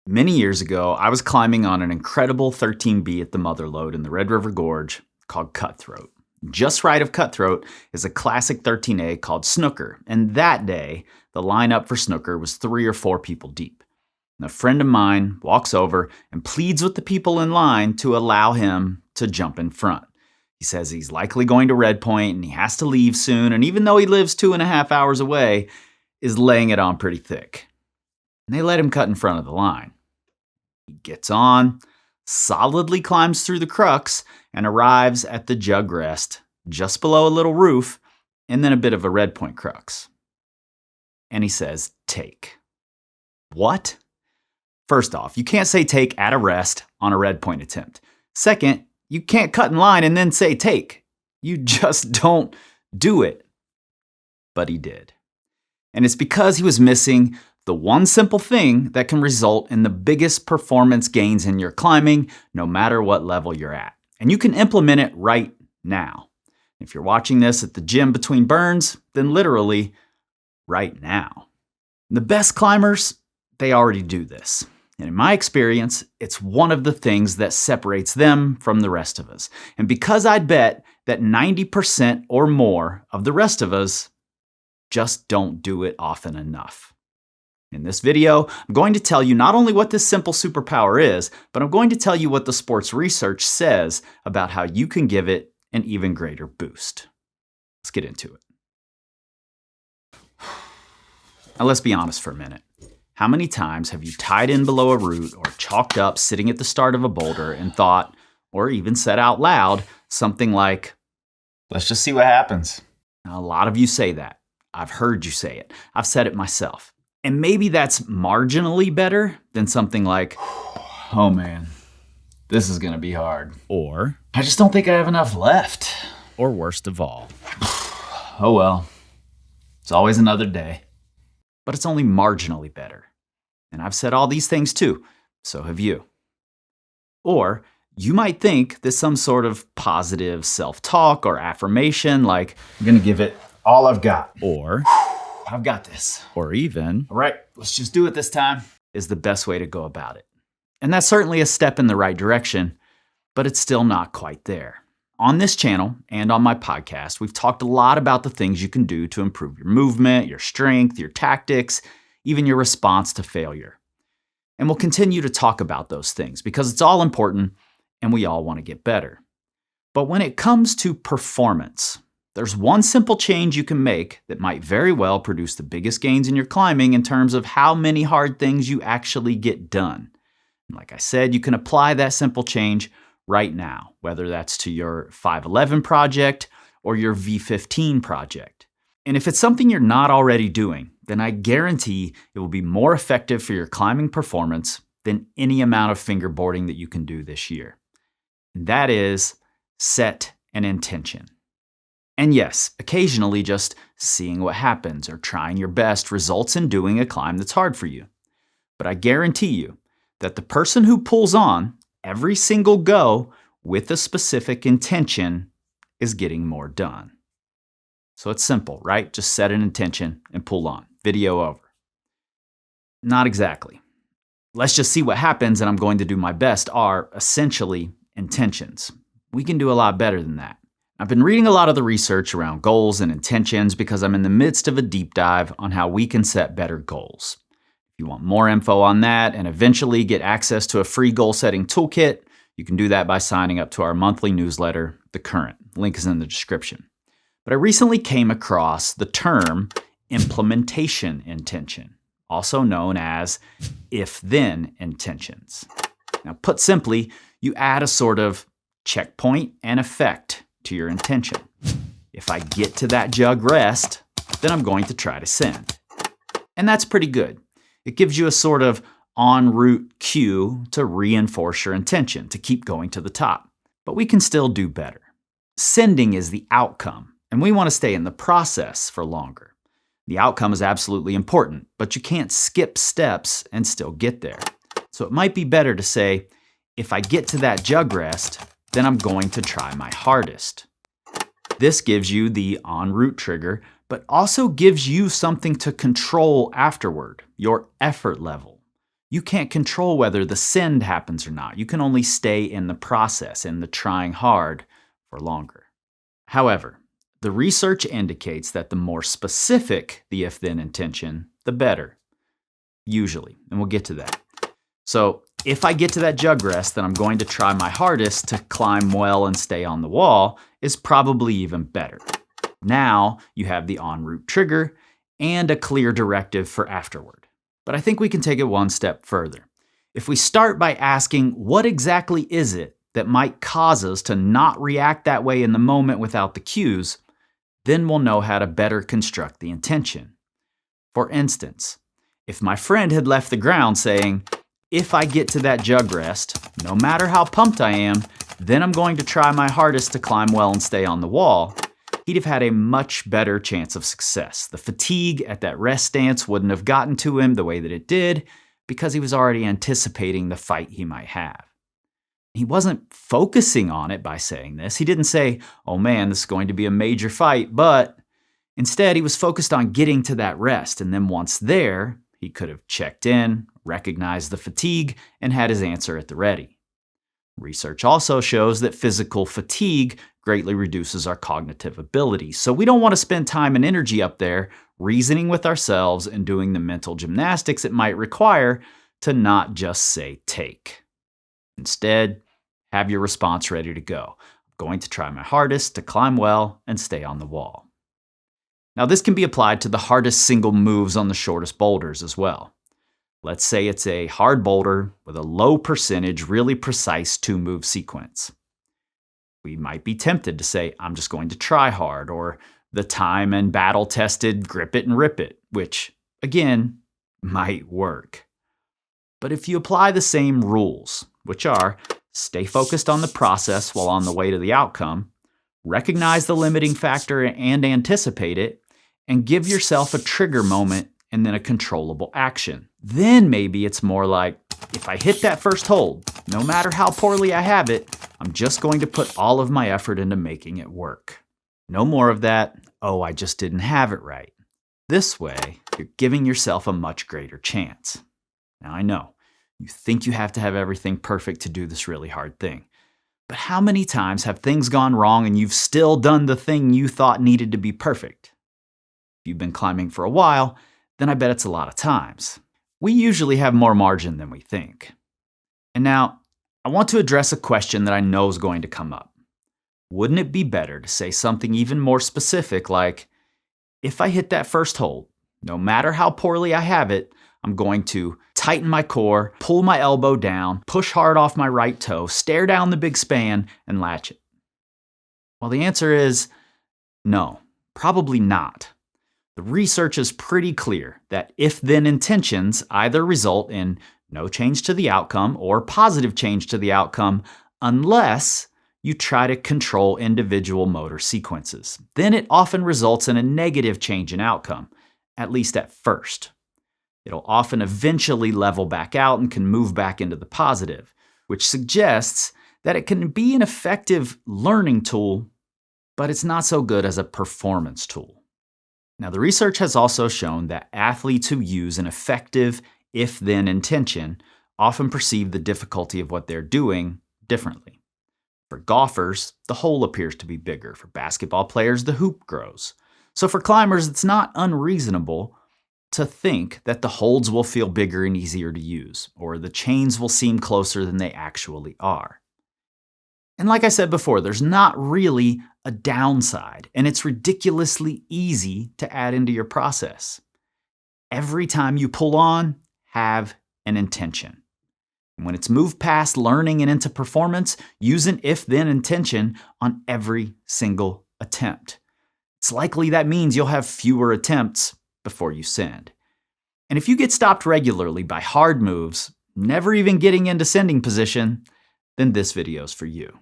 Many years ago, I was climbing on an incredible 13B at the Mother Lode in the Red River Gorge called Cutthroat. Just right of Cutthroat is a classic 13A called Snooker, and that day, the lineup for Snooker was 3 or 4 people deep. And a friend of mine walks over and pleads with the people in line to allow him to jump in front. He says he's likely going to Red Point and he has to leave soon, and even though he lives 2.5 hours away, is laying it on pretty thick. And they let him cut in front of the line. He gets on, solidly climbs through the crux, and arrives at the jug rest, just below a little roof, and then a bit of a Red Point crux. And he says, "Take." What? First off, you can't say take at a rest on a Red Point attempt. Second, you can't cut in line and then say take. You just don't do it. But he did. And it's because he was missing the one simple thing that can result in the biggest performance gains in your climbing, no matter what level you're at. And you can implement it right now. If you're watching this at the gym between burns, then literally right now. The best climbers, they already do this. And in my experience, it's one of the things that separates them from the rest of us. And because I'd bet that 90% or more of the rest of us just don't do it often enough. In this video, I'm going to tell you not only what this simple superpower is, but I'm going to tell you what the sports research says about how you can give it an even greater boost. Let's get into it. Now let's be honest for a minute. How many times have you tied in below a root or chalked up sitting at the start of a boulder and thought, or even said out loud, something like, "Let's just see what happens"? Now, a lot of you say that. I've heard you say it. I've said it myself. And maybe that's marginally better than something like, "Oh man, this is gonna be hard." Or, "I just don't think I have enough left." Or worst of all, "Oh well, it's always another day." But it's only marginally better. And I've said all these things too, so have you. Or you might think that some sort of positive self-talk or affirmation like, "I'm gonna give it all I've got." Or, "I've got this." Or even, "All right, let's just do it this time," is the best way to go about it. And that's certainly a step in the right direction, but it's still not quite there. On this channel and on my podcast, we've talked a lot about the things you can do to improve your movement, your strength, your tactics, even your response to failure. And we'll continue to talk about those things because it's all important and we all want to get better. But when it comes to performance, there's one simple change you can make that might very well produce the biggest gains in your climbing in terms of how many hard things you actually get done. And like I said, you can apply that simple change right now, whether that's to your 511 project or your V15 project. And if it's something you're not already doing, then I guarantee it will be more effective for your climbing performance than any amount of fingerboarding that you can do this year. And that is set an intention. And yes, occasionally just seeing what happens or trying your best results in doing a climb that's hard for you. But I guarantee you that the person who pulls on every single go with a specific intention is getting more done. So it's simple, right? Just set an intention and pull on. Video over. Not exactly. "Let's just see what happens and I'm going to do my best" are essentially intentions. We can do a lot better than that. I've been reading a lot of the research around goals and intentions because I'm in the midst of a deep dive on how we can set better goals. If you want more info on that and eventually get access to a free goal setting toolkit, you can do that by signing up to our monthly newsletter, The Current. Link is in the description. But I recently came across the term implementation intention, also known as if-then intentions. Now, put simply, you add a sort of checkpoint and effect to your intention. If I get to that jug rest, then I'm going to try to send. And that's pretty good. It gives you a sort of en route cue to reinforce your intention, to keep going to the top. But we can still do better. Sending is the outcome, and we want to stay in the process for longer. The outcome is absolutely important, but you can't skip steps and still get there. So it might be better to say, if I get to that jug rest, then I'm going to try my hardest. This gives you the en route trigger, but also gives you something to control afterward, your effort level. You can't control whether the send happens or not. You can only stay in the process, in the trying hard for longer. However, the research indicates that the more specific the if-then intention, the better. Usually, and we'll get to that. So if I get to that jug rest, then I'm going to try my hardest to climb well and stay on the wall is probably even better. Now you have the en route trigger and a clear directive for afterward. But I think we can take it one step further. If we start by asking, what exactly is it that might cause us to not react that way in the moment without the cues, then we'll know how to better construct the intention. For instance, if my friend had left the ground saying, if I get to that jug rest, no matter how pumped I am, then I'm going to try my hardest to climb well and stay on the wall, he'd have had a much better chance of success. The fatigue at that rest stance wouldn't have gotten to him the way that it did because he was already anticipating the fight he might have. He wasn't focusing on it by saying this. He didn't say, oh man, this is going to be a major fight, but instead he was focused on getting to that rest. And then once there, he could have checked in, recognized the fatigue, and had his answer at the ready. Research also shows that physical fatigue greatly reduces our cognitive ability. So we don't want to spend time and energy up there reasoning with ourselves and doing the mental gymnastics it might require to not just say take. Instead, have your response ready to go. I'm going to try my hardest to climb well and stay on the wall. Now this can be applied to the hardest single moves on the shortest boulders as well. Let's say it's a hard boulder with a low percentage, really precise 2-move sequence. We might be tempted to say, I'm just going to try hard, or the time and battle-tested grip it and rip it, which, again, might work. But if you apply the same rules, which are stay focused on the process while on the way to the outcome, recognize the limiting factor and anticipate it, and give yourself a trigger moment and then a controllable action. Then maybe it's more like, if I hit that first hold, no matter how poorly I have it, I'm just going to put all of my effort into making it work. No more of that, oh, I just didn't have it right. This way, you're giving yourself a much greater chance. Now I know, you think you have to have everything perfect to do this really hard thing. But how many times have things gone wrong and you've still done the thing you thought needed to be perfect? If you've been climbing for a while, then I bet it's a lot of times. We usually have more margin than we think. And now, I want to address a question that I know is going to come up. Wouldn't it be better to say something even more specific like, if I hit that first hold, no matter how poorly I have it, I'm going to tighten my core, pull my elbow down, push hard off my right toe, stare down the big span, and latch it? Well, the answer is no, probably not. The research is pretty clear that if-then intentions either result in no change to the outcome or positive change to the outcome unless you try to control individual motor sequences. Then it often results in a negative change in outcome, at least at first. It'll often eventually level back out and can move back into the positive, which suggests that it can be an effective learning tool, but it's not so good as a performance tool. Now, the research has also shown that athletes who use an effective if-then intention often perceive the difficulty of what they're doing differently. For golfers, the hole appears to be bigger. For basketball players, the hoop grows. So for climbers, it's not unreasonable to think that the holds will feel bigger and easier to use, or the chains will seem closer than they actually are. And like I said before, there's not really a downside, and it's ridiculously easy to add into your process. Every time you pull on, have an intention. And when it's moved past learning and into performance, use an if-then intention on every single attempt. It's likely that means you'll have fewer attempts before you send. And if you get stopped regularly by hard moves, never even getting into sending position, then this video's for you.